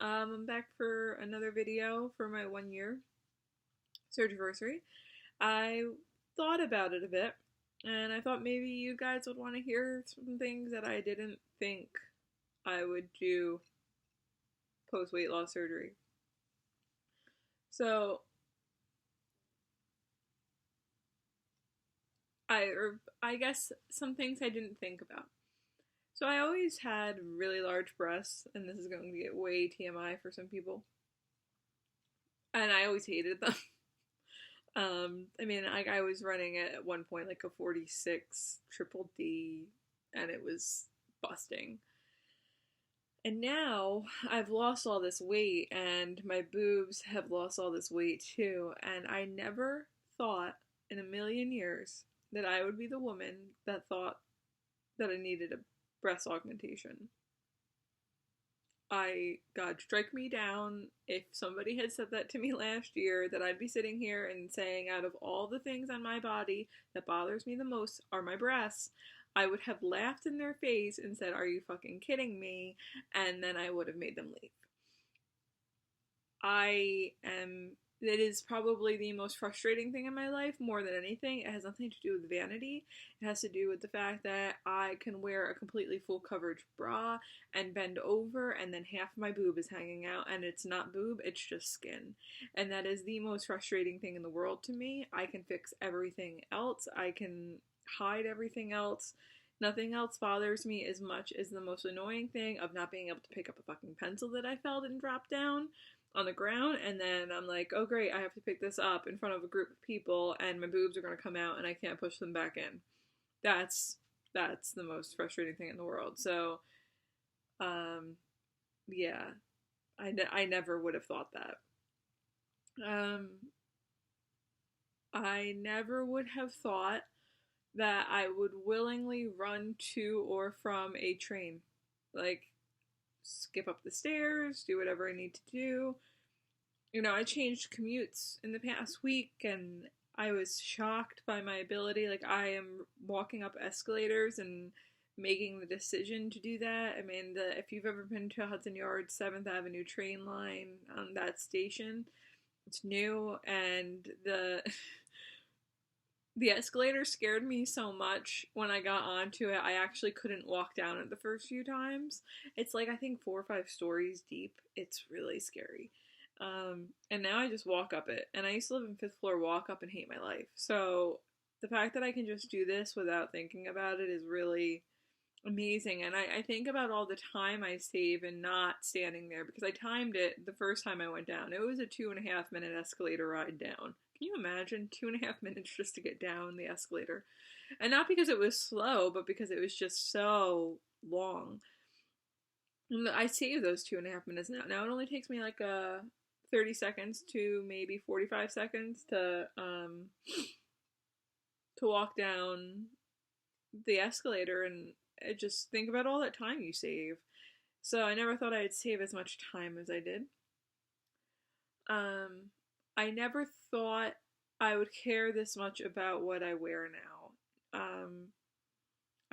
Hello, I'm back for another video for my 1 year surgery. I thought about it a bit, and I thought maybe you guys would want to hear some things that I didn't think I would do post weight loss surgery. So I guess some things I didn't think about. So I always had really large breasts, and this is going to get way TMI for some people, and I always hated them. I was running at one point like a 46 triple D, and it was busting. And now I've lost all this weight, and my boobs have lost all this weight too. And I never thought in a million years that I would be the woman that thought that I needed a breast augmentation. God, strike me down if somebody had said that to me last year, that I'd be sitting here and saying, out of all the things on my body that bothers me the most are my breasts. I would have laughed in their face and said, "Are you fucking kidding me?" And then I would have made them leave. It is probably the most frustrating thing in my life more than anything. It has nothing to do with vanity. It has to do with the fact that I can wear a completely full coverage bra and bend over, and then half my boob is hanging out, and it's not boob, it's just skin. And that is the most frustrating thing in the world to me. I can fix everything else. I can hide everything else. Nothing else bothers me as much as the most annoying thing of not being able to pick up a fucking pencil that I felt and dropped down on the ground, and then I'm like, oh great, I have to pick this up in front of a group of people, and my boobs are gonna come out, and I can't push them back in. That's the most frustrating thing in the world. So, yeah, I never would have thought that. Um, I never would have thought that I would willingly run to or from a train. Like, skip up the stairs, do whatever I need to do. I changed commutes in the past week, and I was shocked by my ability. Like, I am walking up escalators and making the decision to do that. If you've ever been to Hudson Yard's 7th Avenue train line on that station, it's new, and the escalator scared me so much when I got onto it. I actually couldn't walk down it the first few times. It's like, I think 4 or 5 stories deep. It's really scary. And now I just walk up it. And I used to live in 5th floor walk up and hate my life. So the fact that I can just do this without thinking about it is really amazing. And I think about all the time I save in not standing there, because I timed it the first time I went down. It was a 2.5 minute escalator ride down. Can you imagine 2.5 minutes just to get down the escalator? And not because it was slow, but because it was just so long. And I save those 2.5 minutes now. Now it only takes me like 30 seconds to maybe 45 seconds to walk down the escalator, and just think about all that time you save. So I never thought I'd save as much time as I did. I never thought I would care this much about what I wear now.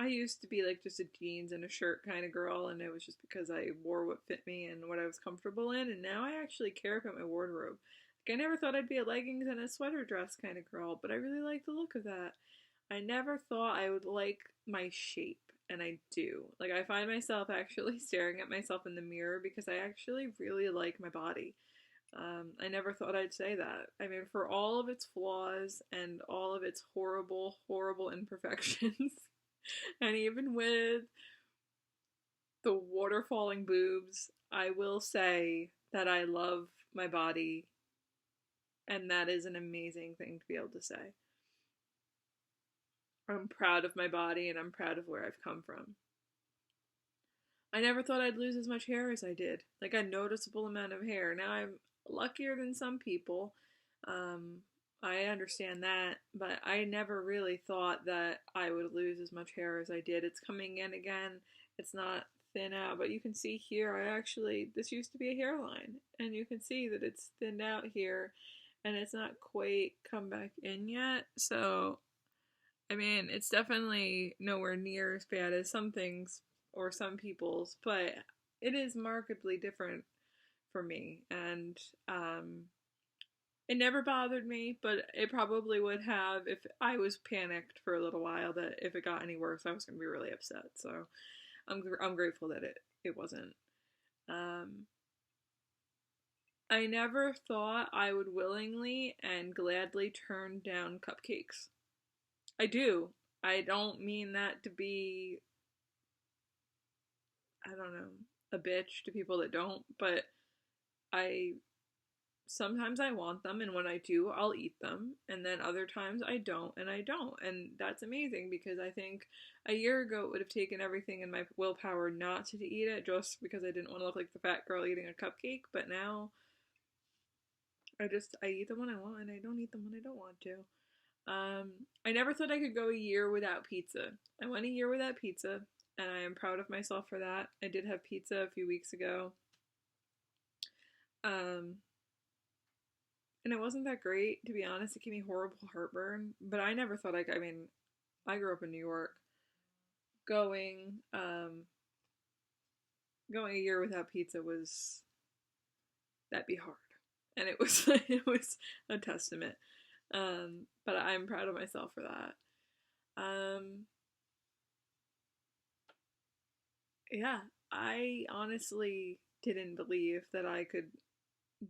I used to be like just a jeans and a shirt kind of girl, and it was just because I wore what fit me and what I was comfortable in, and now I actually care about my wardrobe. Like, I never thought I'd be a leggings and a sweater dress kind of girl, but I really like the look of that. I never thought I would like my shape, and I do. Like, I find myself actually staring at myself in the mirror because I actually really like my body. I never thought I'd say that. For all of its flaws and all of its horrible, horrible imperfections, and even with the waterfalling boobs, I will say that I love my body, and that is an amazing thing to be able to say. I'm proud of my body, and I'm proud of where I've come from. I never thought I'd lose as much hair as I did. Like, a noticeable amount of hair. Now I'm luckier than some people. I understand that, but I never really thought that I would lose as much hair as I did. It's coming in again. It's not thin out, but you can see here, this used to be a hairline, and you can see that it's thinned out here, and it's not quite come back in yet. So, it's definitely nowhere near as bad as some things or some people's, but it is markedly different for me. And it never bothered me, but it probably would have if I was panicked for a little while that if it got any worse, I was going to be really upset. So I'm grateful that it wasn't. I never thought I would willingly and gladly turn down cupcakes. I do. I don't mean that to be, I don't know, a bitch to people that don't, but I sometimes I want them, and when I do, I'll eat them, and then other times I don't, and I don't. And that's amazing because I think a year ago it would have taken everything in my willpower not to eat it just because I didn't want to look like the fat girl eating a cupcake, but now I eat them when I want and I don't eat them when I don't want to. I never thought I could go a year without pizza. I went a year without pizza, and I am proud of myself for that. I did have pizza a few weeks ago. And it wasn't that great, to be honest. It gave me horrible heartburn, but I never thought I mean, I grew up in New York. Going, going a year without pizza that'd be hard. And it was, it was a testament. But I'm proud of myself for that. Yeah, I honestly didn't believe that I could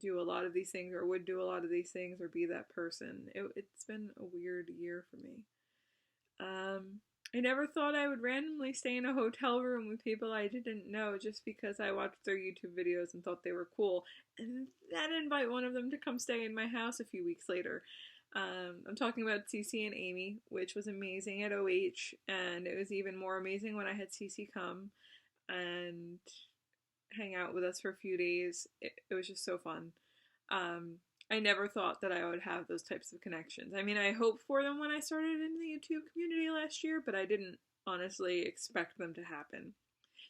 do a lot of these things or would do a lot of these things or be that person. It's been a weird year for me. I never thought I would randomly stay in a hotel room with people I didn't know just because I watched their YouTube videos and thought they were cool, and then invite one of them to come stay in my house a few weeks later. I'm talking about Cece and Amy, which was amazing at OH, and it was even more amazing when I had Cece come and hang out with us for a few days. It was just so fun. I never thought that I would have those types of connections. I mean, I hoped for them when I started in the YouTube community last year, but I didn't honestly expect them to happen.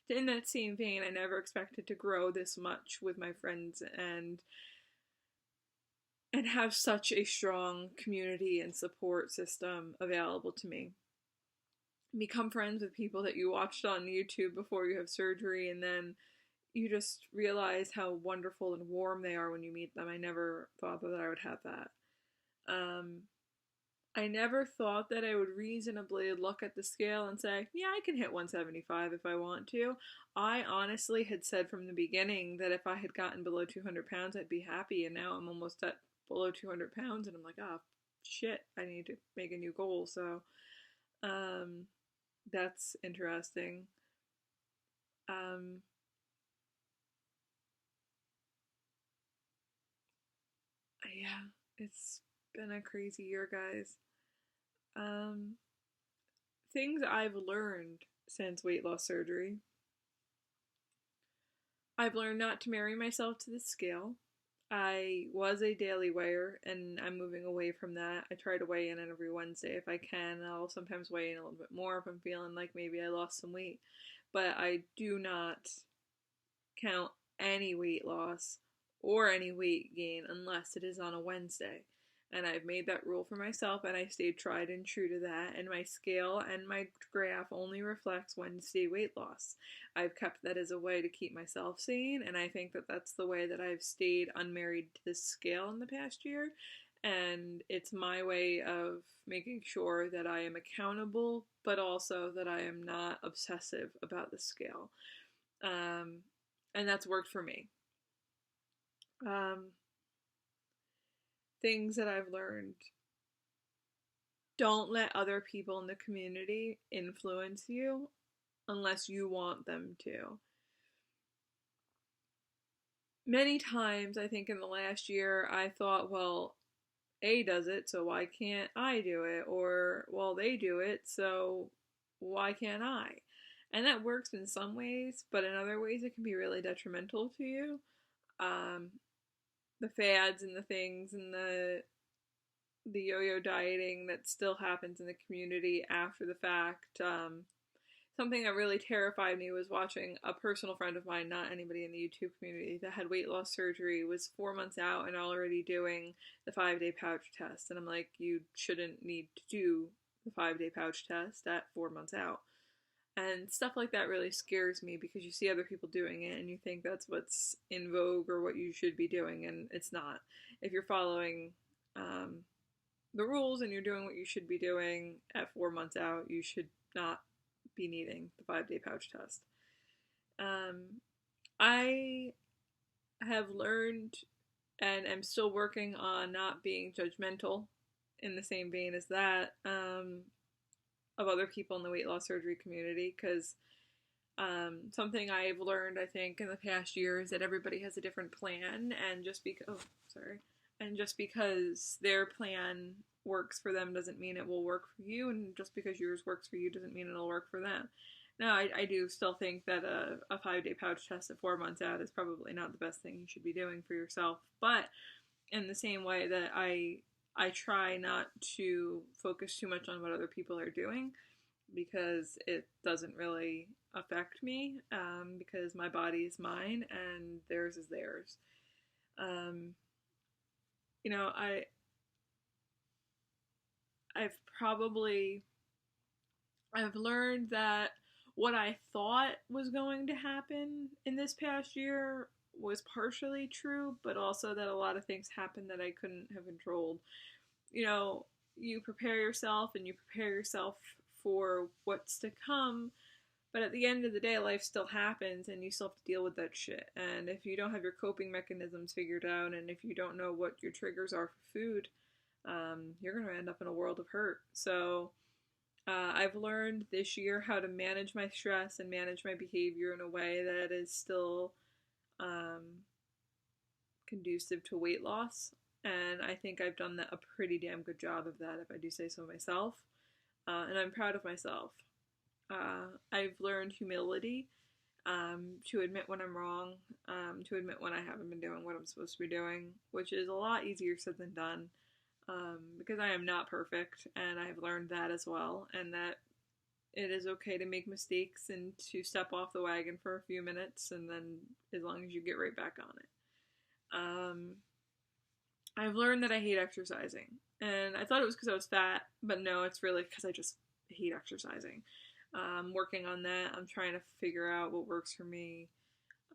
In that same vein, I never expected to grow this much with my friends and have such a strong community and support system available to me. Become friends with people that you watched on YouTube before you have surgery, and then you just realize how wonderful and warm they are when you meet them. I never thought that I would have that. I never thought that I would reasonably look at the scale and say, yeah, I can hit 175 if I want to. I honestly had said from the beginning that if I had gotten below 200 pounds, I'd be happy, and now I'm almost at below 200 pounds, and I'm like, oh, shit, I need to make a new goal. So, that's interesting. Yeah, it's been a crazy year, guys. Things I've learned since weight loss surgery. I've learned not to marry myself to the scale. I was a daily weigher, and I'm moving away from that. I try to weigh in every Wednesday if I can. I'll sometimes weigh in a little bit more if I'm feeling like maybe I lost some weight. But I do not count any weight loss or any weight gain unless it is on a Wednesday. And I've made that rule for myself, and I stayed tried and true to that. And my scale and my graph only reflects Wednesday weight loss. I've kept that as a way to keep myself sane, and I think that that's the way that I've stayed unmarried to this scale in the past year. And it's my way of making sure that I am accountable, but also that I am not obsessive about the scale. And that's worked for me. Things that I've learned. Don't let other people in the community influence you unless you want them to. Many times, I think in the last year, I thought, well, A does it, so why can't I do it? Or, well, they do it, so why can't I? And that works in some ways, but in other ways it can be really detrimental to you. The fads and the things and the yo-yo dieting that still happens in the community after the fact. Something that really terrified me was watching a personal friend of mine, not anybody in the YouTube community, that had weight loss surgery, was 4 months out and already doing the 5-day pouch test. And I'm like, you shouldn't need to do the 5-day pouch test at 4 months out. And stuff like that really scares me because you see other people doing it and you think that's what's in vogue or what you should be doing, and it's not. If you're following um, the rules and you're doing what you should be doing at 4 months out, you should not be needing the 5-day pouch test. I have learned and am still working on not being judgmental in the same vein as that, of other people in the weight loss surgery community, because something I've learned, I think, in the past year is that everybody has a different plan, and just because their plan works for them doesn't mean it will work for you, and just because yours works for you doesn't mean it'll work for them. Now, I do still think that a 5-day pouch test at 4 months out is probably not the best thing you should be doing for yourself, but in the same way that I try not to focus too much on what other people are doing, because it doesn't really affect me, because my body is mine and theirs is theirs. Um, you know, I've probably I've learned that what I thought was going to happen in this past year was partially true, but also that a lot of things happened that I couldn't have controlled. You know, you prepare yourself and you prepare yourself for what's to come, but at the end of the day, life still happens and you still have to deal with that shit. And if you don't have your coping mechanisms figured out, and if you don't know what your triggers are for food, you're going to end up in a world of hurt. So I've learned this year how to manage my stress and manage my behavior in a way that is still um, conducive to weight loss. And I think I've done a pretty damn good job of that, if I do say so myself. And I'm proud of myself. I've learned humility, to admit when I'm wrong, to admit when I haven't been doing what I'm supposed to be doing, which is a lot easier said than done, because I am not perfect, and I've learned that as well, and that it is okay to make mistakes and to step off the wagon for a few minutes, and then as long as you get right back on it. I've learned that I hate exercising, and I thought it was because I was fat, but no, it's really because I just hate exercising. Working on that. I'm trying to figure out what works for me.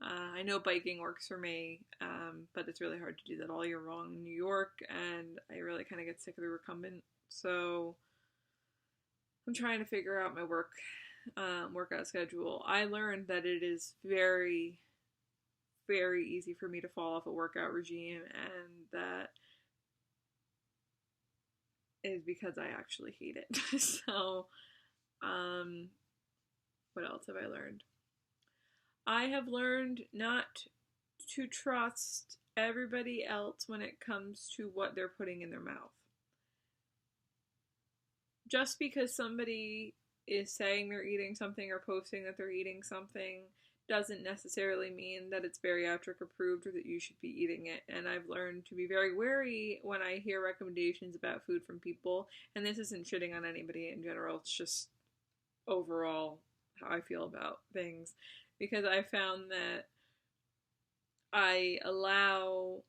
I know biking works for me, but it's really hard to do that all year long in New York, and I really kind of get sick of the recumbent. So I'm trying to figure out my workout schedule. I learned that it is very, very easy for me to fall off a workout regime, and that is because I actually hate it. So, what else have I learned? I have learned not to trust everybody else when it comes to what they're putting in their mouth. Just because somebody is saying they're eating something or posting that they're eating something doesn't necessarily mean that it's bariatric approved or that you should be eating it. And I've learned to be very wary when I hear recommendations about food from people. And this isn't shitting on anybody in general, it's just overall how I feel about things. Because I found that I allow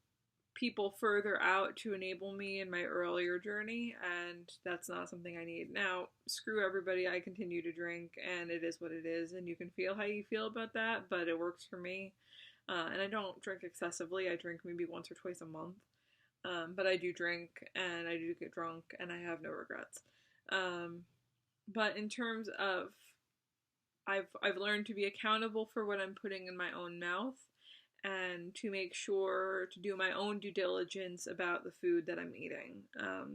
people further out to enable me in my earlier journey, and that's not something I need. Now, screw everybody, I continue to drink, and it is what it is, and you can feel how you feel about that, but it works for me. And I don't drink excessively. I drink maybe once or twice a month. But I do drink, and I do get drunk, and I have no regrets. But in terms of, I've learned to be accountable for what I'm putting in my own mouth, and to make sure to do my own due diligence about the food that I'm eating,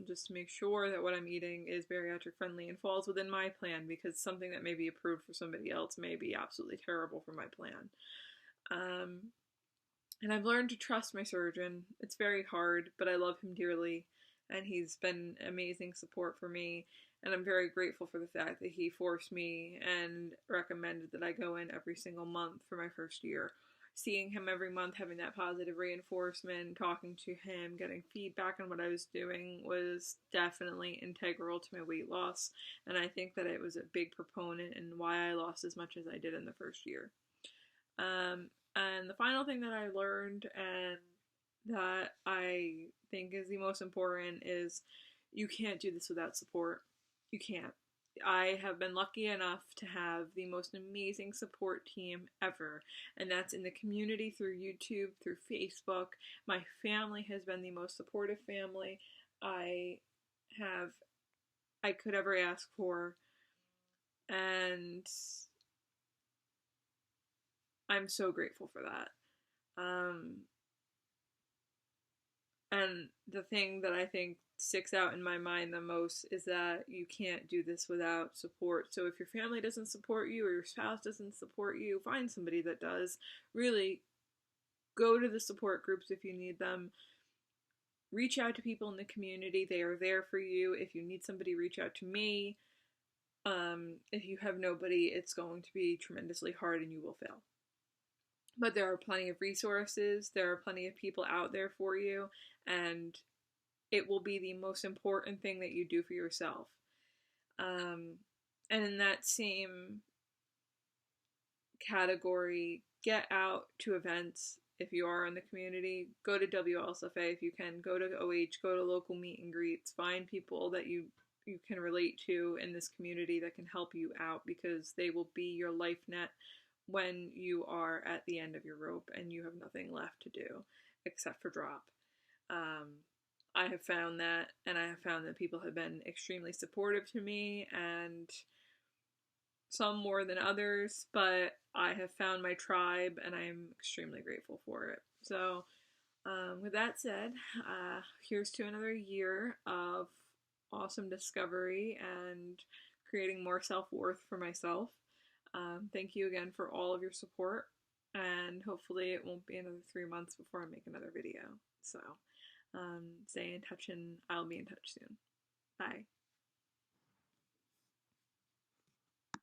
just to make sure that what I'm eating is bariatric friendly and falls within my plan, because something that may be approved for somebody else may be absolutely terrible for my plan. And I've learned to trust my surgeon. It's very hard, but I love him dearly, and he's been amazing support for me, and I'm very grateful for the fact that he forced me and recommended that I go in every single month for my first year. Seeing him every month, having that positive reinforcement, talking to him, getting feedback on what I was doing was definitely integral to my weight loss, and I think that it was a big proponent in why I lost as much as I did in the first year. And the final thing that I learned, and that I think is the most important, is you can't do this without support. You can't. I have been lucky enough to have the most amazing support team ever, and that's in the community through YouTube, through Facebook. My family has been the most supportive family I have I could ever ask for, and I'm so grateful for that. Um, and the thing that I think sticks out in my mind the most is that you can't do this without support. So if your family doesn't support you or your spouse doesn't support you, find somebody that does. Really go to the support groups if you need them. Reach out to people in the community. They are there for you. If you need somebody, reach out to me. If you have nobody, it's going to be tremendously hard and you will fail. But there are plenty of resources. There are plenty of people out there for you. And it will be the most important thing that you do for yourself. And in that same category, get out to events if you are in the community. Go to WLSFA if you can. Go to OH. Go to local meet and greets. Find people that you can relate to in this community that can help you out, because they will be your life net when you are at the end of your rope and you have nothing left to do except for drop. I have found that, and I have found that people have been extremely supportive to me, and some more than others, but I have found my tribe and I am extremely grateful for it. So, with that said, here's to another year of awesome discovery and creating more self-worth for myself. Thank you again for all of your support, and hopefully it won't be another 3 months before I make another video. So, stay in touch and I'll be in touch soon. Bye.